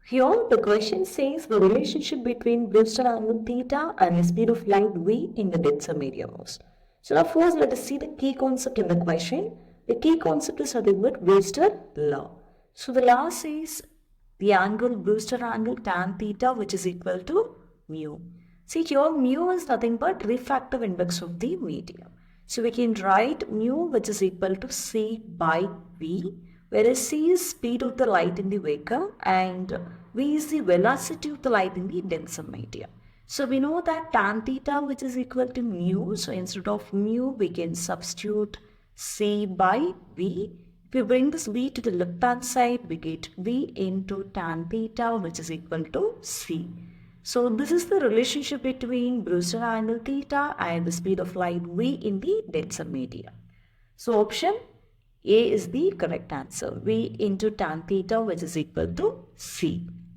Here the question says the relationship between Brewster angle theta and the speed of light v in the denser medium was. So now first let us see the key concept in the question. The key concept is nothing but Brewster law. So the law says the angle Brewster angle tan theta which is equal to mu. See here mu is nothing but refractive index of the medium. So we can write mu which is equal to c by v, whereas c is speed of the light in the vacuum and v is the velocity of the light in the denser medium. So we know that tan theta which is equal to mu. So instead of mu we can substitute c by v. If we bring this v to the left hand side, we get v into tan theta which is equal to c. So this is the relationship between Brewster angle theta and the speed of light v in the denser medium. So option A is the correct answer, v into tan theta which is equal to c.